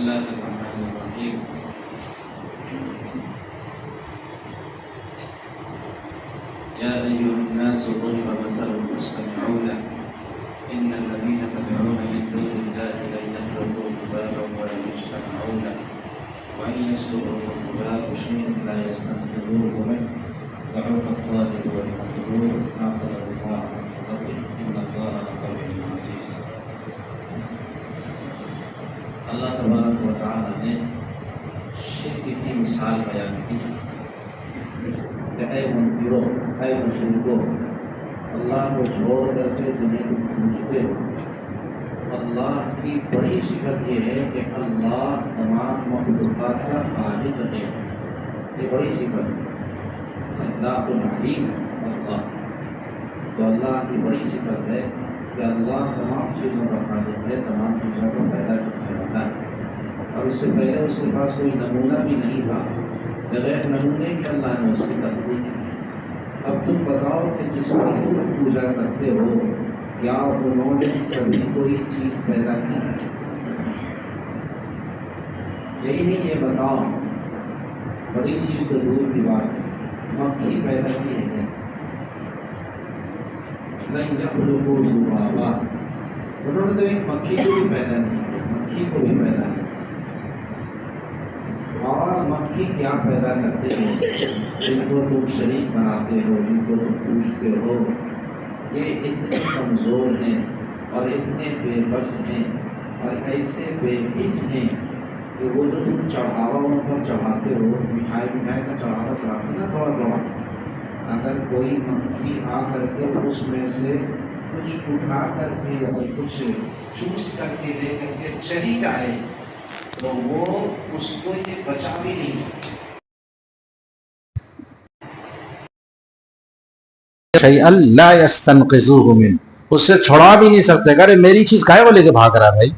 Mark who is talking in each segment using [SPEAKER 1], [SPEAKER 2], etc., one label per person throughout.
[SPEAKER 1] الله الرحمن الرحيم يا أيها الناس ضرب مثل فاستمعوا له إن الذين تدعون من دون الله لن يخلقوا ذبابا ولو اجتمعوا له وإن يسلبهم الذباب شيئا لا يستنقذوه منه ضعف الطالب والمطلوب ناقض الله إن الله لقوي عزيز. اللہ تبارک و تعالی نے شرک کی مثال بیان کی کہ اے منکرو، اے مشرکو، اللہ کو چھوڑ کر کے دنیا کو پوجتے ہو۔ اللہ کی بڑی صفت یہ ہے کہ اللہ تمام مخلوقات کا خالق ہے، یہ بڑی صفت ہے۔ اللہ العلیم اللہ، تو اللہ کی بڑی صفت ہے کہ اللہ تمام چیزوں کا خالق ہے، تمام چیزوں کو پیدا کرنے والا ہے۔ اور اس سے پہلے اس کے پاس کوئی نمونہ بھی نہیں تھا، بغیر نمونے کے اللہ نے اس کی تخلیق کی۔ اب تم بتاؤ کہ جس کی تم پوجا کرتے ہو کیا انہوں نے کبھی کوئی چیز پیدا کی؟ یہی نہیں، یہ بتاؤ، بڑی چیز تو دور کی بات ہے، مکھی پیدا کی ہے کیا؟ نہیں یخلقوا ذبابا، انہوں نے تو ایک مکھی کو بھی پیدا نہیں کیا، مکھی کو بھی پیدا نہیں۔ اور مکھی کیا پیدا کرتے ہیں جن کو تم شریک بناتے ہو، جن کو تم پوچھتے ہو، یہ اتنے کمزور ہیں اور اتنے بے بس ہیں اور ایسے بے حس ہیں کہ وہ جو تم چڑھاوا ان پر چڑھاتے ہو، مٹھائی کا چڑھاوا چڑھاتے نا تھوڑا تھوڑا، اگر کوئی مکھی آ کر کے اس میں سے کچھ اٹھا کر کے یا کچھ چوس کر کے لے کر کے چلی جائے تو وہ اس کو یہ بچا بھی نہیں سکتے۔
[SPEAKER 2] شیئا لا یستنقذوہ منہ، اس سے چھڑا بھی نہیں سکتے۔ کہ میری چیز کاہے کو لے کے بھاگ رہا بھائی؟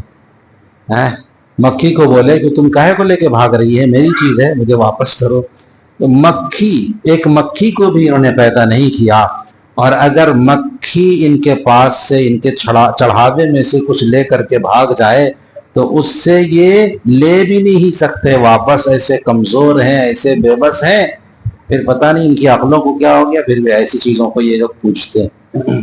[SPEAKER 2] مکھی کو بولے کہ تم کاہے کو لے کے بھاگ رہی ہے، میری چیز ہے، مجھے واپس کرو۔ تو ایک مکھی کو بھی انہوں نے پیدا نہیں کیا، اور اگر مکھی ان کے پاس سے ان کے چڑھاوے میں سے کچھ لے کر کے بھاگ جائے تو اس سے یہ لے بھی نہیں سکتے واپس، ایسے کمزور ہیں، ایسے بے بس ہیں۔ پھر پتہ نہیں ان کی عقلوں کو کیا ہو گیا، پھر بھی ایسی چیزوں کو یہ لوگ پوچھتے ہیں۔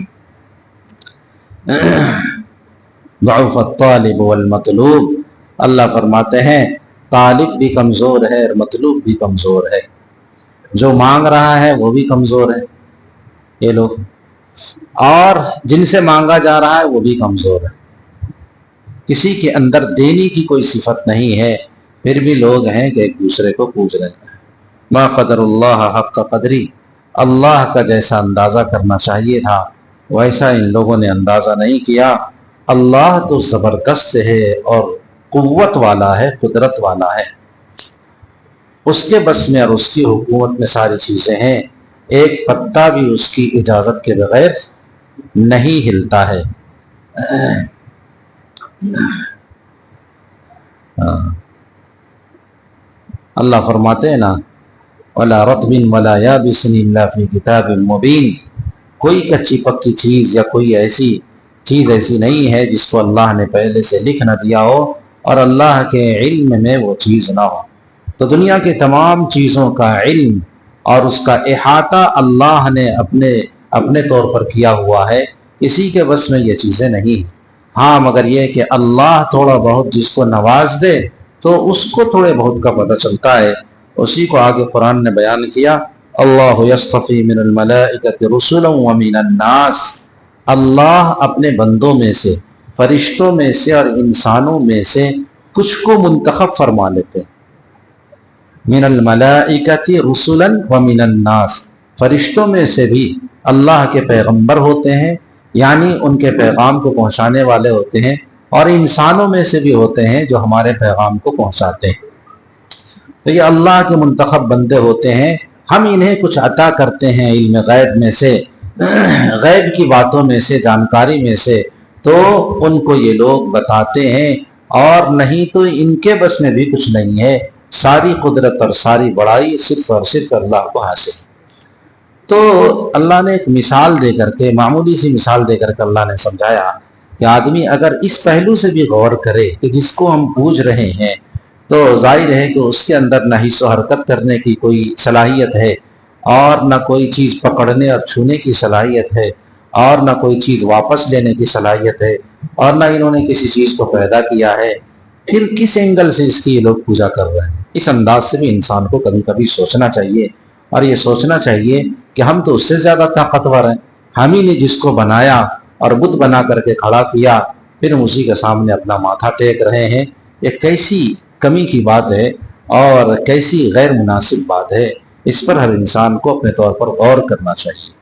[SPEAKER 2] ضعف الطالب والمطلوب، اللہ فرماتے ہیں طالب بھی کمزور ہے اور مطلوب بھی کمزور ہے، جو مانگ رہا ہے وہ بھی کمزور ہے یہ لوگ، اور جن سے مانگا جا رہا ہے وہ بھی کمزور ہے۔ کسی کے اندر دینے کی کوئی صفت نہیں ہے، پھر بھی لوگ ہیں کہ ایک دوسرے کو پوچھ رہے ہیں۔ ما قدر اللہ حق قدری، اللہ کا جیسا اندازہ کرنا چاہیے تھا ویسا ان لوگوں نے اندازہ نہیں کیا۔ اللہ تو زبردست ہے اور قوت والا ہے، قدرت والا ہے، اس کے بس میں اور اس کی حکومت میں ساری چیزیں ہیں، ایک پتا بھی اس کی اجازت کے بغیر نہیں ہلتا ہے۔ اللہ فرماتے ہیں نا وَلَا رَطْبٍ وَلَا يَابِسٍ إِلَّا فِي كِتَابٍ مُبِينٍ، کوئی کچی پکی چیز یا کوئی ایسی چیز ایسی نہیں ہے جس کو اللہ نے پہلے سے لکھ نہ دیا ہو اور اللہ کے علم میں وہ چیز نہ ہو۔ تو دنیا کے تمام چیزوں کا علم اور اس کا احاطہ اللہ نے اپنے طور پر کیا ہوا ہے، اسی کے بس میں یہ چیزیں نہیں ہیں۔ ہاں مگر یہ کہ اللہ تھوڑا بہت جس کو نواز دے تو اس کو تھوڑے بہت کا پتہ چلتا ہے، اسی کو آگے قرآن نے بیان کیا۔ اللہ یصطفی من الملائکۃ رسلا ومن الناس، اللہ اپنے بندوں میں سے، فرشتوں میں سے اور انسانوں میں سے کچھ کو منتخب فرما لیتے ہیں۔ من الملائکۃ رسلا ومن الناس، فرشتوں میں سے بھی اللہ کے پیغمبر ہوتے ہیں، یعنی ان کے پیغام کو پہنچانے والے ہوتے ہیں، اور انسانوں میں سے بھی ہوتے ہیں جو ہمارے پیغام کو پہنچاتے ہیں۔ تو یہ اللہ کے منتخب بندے ہوتے ہیں، ہم انہیں کچھ عطا کرتے ہیں علم غیب میں سے، غیب کی باتوں میں سے، جانکاری میں سے، تو ان کو یہ لوگ بتاتے ہیں، اور نہیں تو ان کے بس میں بھی کچھ نہیں ہے۔ ساری قدرت اور ساری بڑائی صرف اور صرف اللہ کو حاصل ہے۔ تو اللہ نے ایک مثال دے کر کے، معمولی سی مثال دے کر کے اللہ نے سمجھایا کہ آدمی اگر اس پہلو سے بھی غور کرے کہ جس کو ہم پوچھ رہے ہیں تو ظاہر ہے کہ اس کے اندر نہ حص و حرکت کرنے کی کوئی صلاحیت ہے، اور نہ کوئی چیز پکڑنے اور چھونے کی صلاحیت ہے، اور نہ کوئی چیز واپس لینے کی صلاحیت ہے، اور نہ انہوں نے کسی چیز کو پیدا کیا ہے، پھر کس اینگل سے اس کی یہ لوگ پوجا کر رہے ہیں؟ اس انداز سے بھی انسان کو کبھی کبھی سوچنا چاہیے، اور یہ سوچنا چاہیے کہ ہم تو اس سے زیادہ طاقتور ہیں، ہم ہی نے جس کو بنایا اور بت بنا کر کے کھڑا کیا، پھر ہم اسی کے سامنے اپنا ماتھا ٹیک رہے ہیں۔ یہ کیسی کمی کی بات ہے اور کیسی غیر مناسب بات ہے، اس پر ہر انسان کو اپنے طور پر غور کرنا چاہیے۔